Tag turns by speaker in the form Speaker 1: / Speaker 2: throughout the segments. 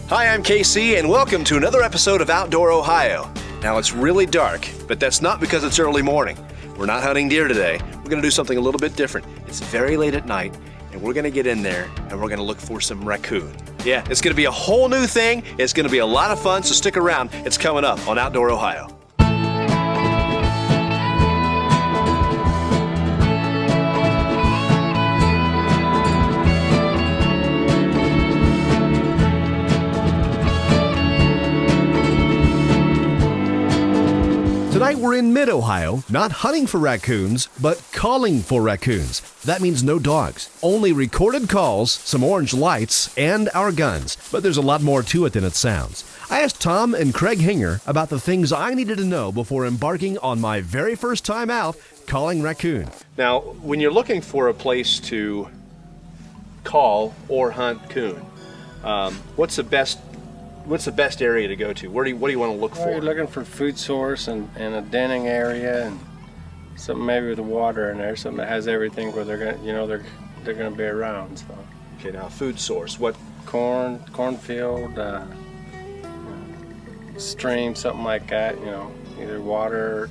Speaker 1: Hi, I'm KC, and welcome to another episode of Outdoor Ohio. Now, it's really dark, but that's not because it's early morning. We're not hunting deer today. We're going to do something a little bit different. It's very late at night, and we're going to get in there, and we're going to look for some raccoon. Yeah, it's going to be a whole new thing. It's going to be a lot of fun, so stick around. It's coming up on Outdoor Ohio. Tonight we're in mid-Ohio, not hunting for raccoons, but calling for raccoons. That means no dogs, only recorded calls, some orange lights, and our guns. But there's a lot more to it than it sounds. I asked Tom and Craig Hinger about the things I needed to know before embarking on my very first time out calling raccoon. Now, when you're looking for a place to call or hunt coon, what's the best area to go to? What do you want to look for?
Speaker 2: You're looking for food source and a denning area and something maybe with the water in there, something that has everything where they're gonna be around. So.
Speaker 1: Okay, now food source. What?
Speaker 2: Cornfield, stream, something like that. Either water.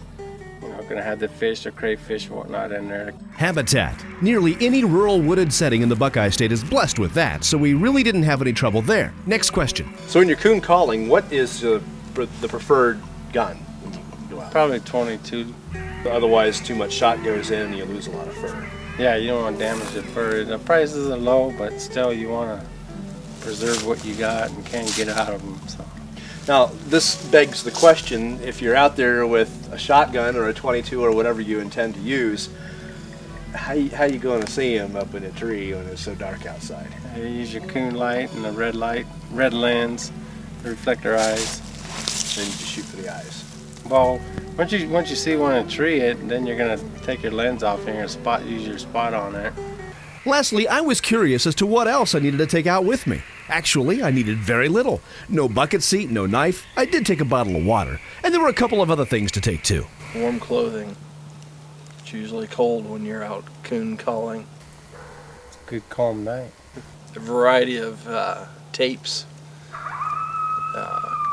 Speaker 2: Gonna have the fish or crayfish and whatnot in there.
Speaker 1: Habitat. Nearly any rural wooded setting in the Buckeye State is blessed with that, so we really didn't have any trouble there. Next question. So in your coon calling, what is the preferred gun when you go out?
Speaker 2: Probably 22.
Speaker 1: Otherwise, too much shot goes in and you lose a lot of fur.
Speaker 2: Yeah, you don't want to damage the fur. The prices are low, but still you want to preserve what you got and can't get out of them. So.
Speaker 1: Now, this begs the question, if you're out there with a shotgun or a 22 or whatever you intend to use, how you going to see them up in a tree when it's so dark outside?
Speaker 2: You use your coon light and a red lens, reflector eyes.
Speaker 1: Then you just shoot for the eyes.
Speaker 2: Well, once you see one in a tree, then you're going to take your lens off and you're going to use your spot on it.
Speaker 1: Lastly, I was curious as to what else I needed to take out with me. Actually, I needed very little. No bucket seat, no knife. I did take a bottle of water, and there were a couple of other things to take too.
Speaker 3: Warm clothing. It's usually cold when you're out coon calling.
Speaker 2: It's a good calm night.
Speaker 3: A variety of tapes,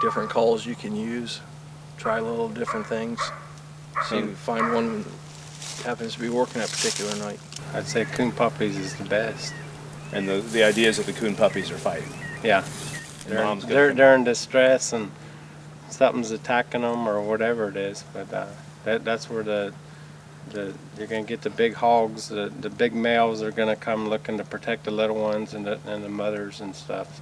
Speaker 3: different calls you can use. Try little different things. See if you find one that happens to be working that particular night.
Speaker 2: I'd say coon puppies is the best.
Speaker 1: And the idea is that the coon puppies are fighting.
Speaker 2: Yeah, they're in distress and something's attacking them or whatever it is. But that's where you're gonna get the big hogs. The big males are gonna come looking to protect the little ones and the mothers and stuff.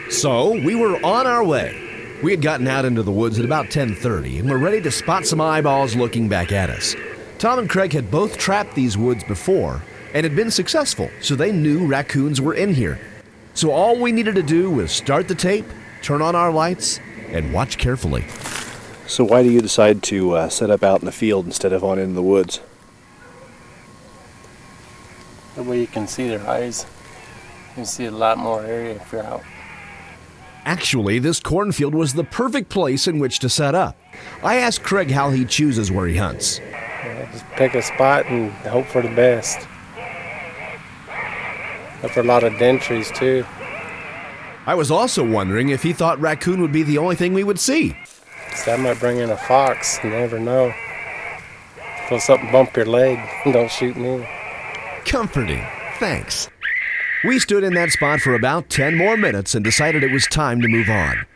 Speaker 1: So we were on our way. We had gotten out into the woods at about 10:30 and were ready to spot some eyeballs looking back at us. Tom and Craig had both trapped these woods before and had been successful, so they knew raccoons were in here. So all we needed to do was start the tape, turn on our lights, and watch carefully. So why do you decide to set up out in the field instead of on in the woods?
Speaker 2: The way you can see their eyes, you can see a lot more area if you're out.
Speaker 1: Actually, this cornfield was the perfect place in which to set up. I asked Craig how he chooses where he hunts.
Speaker 2: Just pick a spot and hope for the best. Look for a lot of dentries too.
Speaker 1: I was also wondering if he thought raccoon would be the only thing we would see.
Speaker 2: So I might bring in a fox, you never know. Feel something bump your leg, don't shoot me.
Speaker 1: Comforting, thanks. We stood in that spot for about 10 more minutes and decided it was time to move on.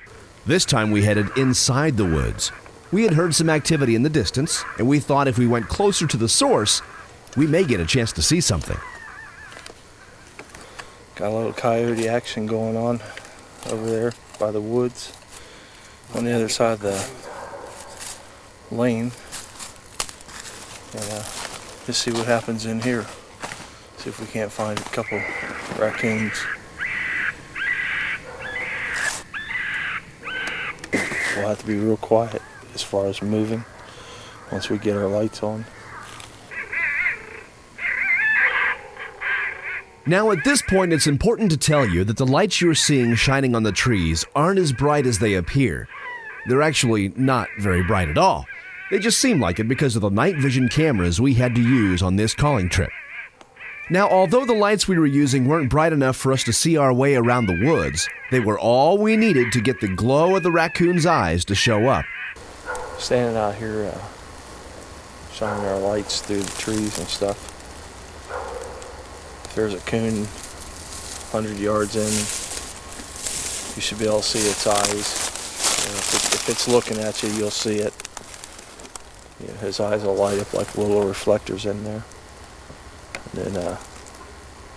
Speaker 1: This time we headed inside the woods. We had heard some activity in the distance, and we thought if we went closer to the source, we may get a chance to see something.
Speaker 3: Got a little coyote action going on over there by the woods on the other side of the lane. And just see what happens in here. See if we can't find a couple raccoons. We'll have to be real quiet as far as moving once we get our lights on.
Speaker 1: Now at this point, it's important to tell you that the lights you're seeing shining on the trees aren't as bright as they appear. They're actually not very bright at all. They just seem like it because of the night vision cameras we had to use on this calling trip. Now, although the lights we were using weren't bright enough for us to see our way around the woods, they were all we needed to get the glow of the raccoon's eyes to show up.
Speaker 3: Standing out here, shining our lights through the trees and stuff. If there's a coon 100 yards in, you should be able to see its eyes. You know, if it's looking at you, you'll see it. You know, his eyes will light up like little reflectors in there. And then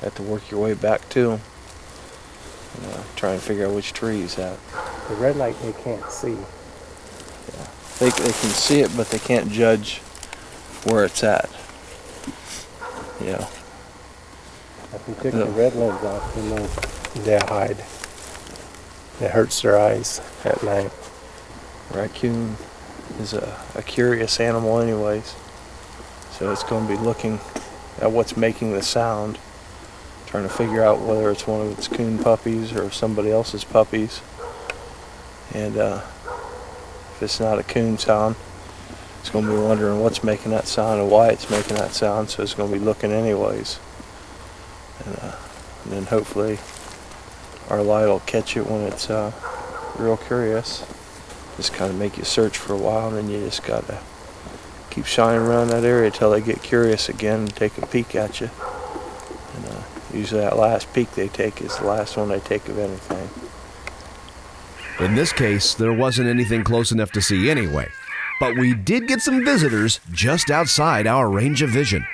Speaker 3: have to work your way back to him. And, try and figure out which tree he's at.
Speaker 2: The red light they can't see.
Speaker 3: Yeah. They can see it, but they can't judge where it's at. You know.
Speaker 2: If you take the red lights off, you know they'll hide. It hurts their eyes at night.
Speaker 3: Raccoon is a curious animal anyways. So it's going to be looking at what's making the sound, trying to figure out whether it's one of its coon puppies or somebody else's puppies. And if it's not a coon sound, it's going to be wondering what's making that sound and why it's making that sound, so it's going to be looking anyways. And then hopefully our light will catch it when it's real curious. Just kind of make you search for a while, and then you just got to keep shining around that area till they get curious again and take a peek at you. And usually that last peek they take is the last one they take of anything.
Speaker 1: In this case, there wasn't anything close enough to see anyway, but we did get some visitors just outside our range of vision.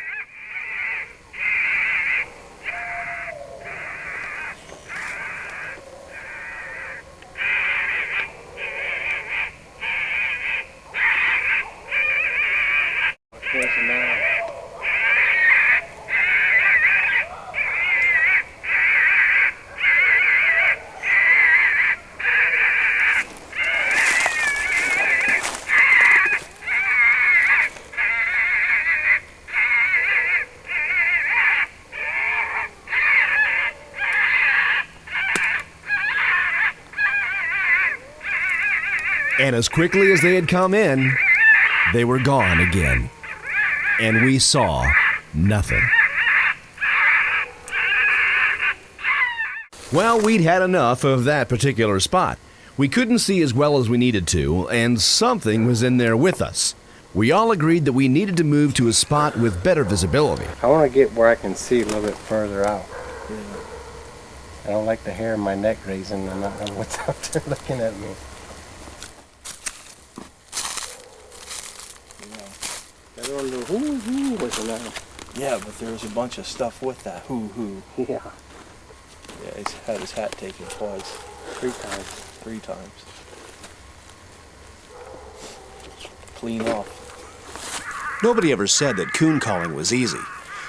Speaker 1: And as quickly as they had come in, they were gone again. And we saw nothing. Well, we'd had enough of that particular spot. We couldn't see as well as we needed to, and something was in there with us. We all agreed that we needed to move to a spot with better visibility.
Speaker 2: I want to get where I can see a little bit further out. I don't like the hair in my neck raising and not know what's out there looking at me. Everyone do hoo-hoo with it now.
Speaker 3: Yeah, but there's a bunch of stuff with that hoo-hoo.
Speaker 2: Yeah.
Speaker 3: Yeah, he's had his hat taken twice.
Speaker 2: 3 times.
Speaker 3: 3 times. Clean off.
Speaker 1: Nobody ever said that coon calling was easy.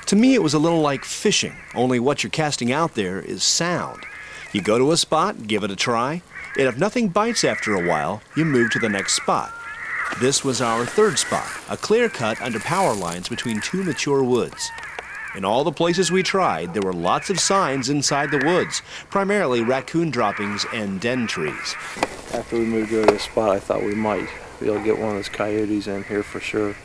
Speaker 1: To me, it was a little like fishing, only what you're casting out there is sound. You go to a spot, give it a try, and if nothing bites after a while, you move to the next spot. This was our third spot, a clear cut under power lines between 2 mature woods. In all the places we tried, there were lots of signs inside the woods, primarily raccoon droppings and den trees.
Speaker 3: After we moved over to this spot, I thought we might be able to get one of those coyotes in here for sure.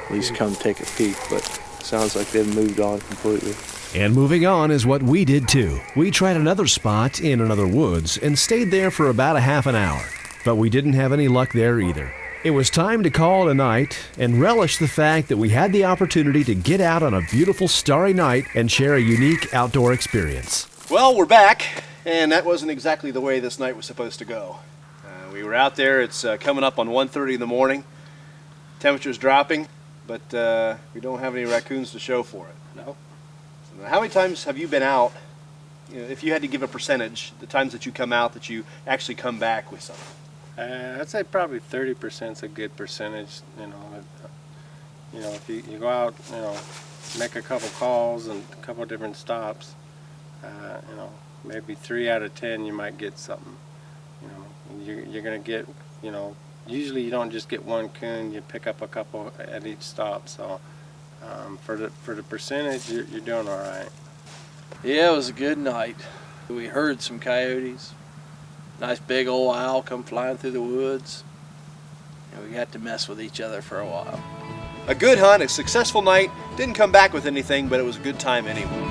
Speaker 3: At least come take a peek, but it sounds like they've moved on completely.
Speaker 1: And moving on is what we did too. We tried another spot in another woods and stayed there for about a half an hour, but we didn't have any luck there either. It was time to call it a night and relish the fact that we had the opportunity to get out on a beautiful starry night and share a unique outdoor experience.
Speaker 4: Well, we're back, and that wasn't exactly the way this night was supposed to go. We were out there, it's coming up on 1:30 in the morning. Temperature's dropping, but we don't have any raccoons to show for it.
Speaker 2: No.
Speaker 4: So how many times have you been out, if you had to give a percentage, the times that you come out that you actually come back with something?
Speaker 2: I'd say probably 30% is a good percentage. If you go out, make a couple calls and a couple different stops, maybe 3 out of 10 you might get something. You're gonna get, usually you don't just get one coon, you pick up a couple at each stop. So for the percentage, you're doing all right.
Speaker 3: Yeah, it was a good night. We heard some coyotes. Nice big old owl come flying through the woods. And we got to mess with each other for a while.
Speaker 4: A good hunt, a successful night. Didn't come back with anything, but it was a good time anyway.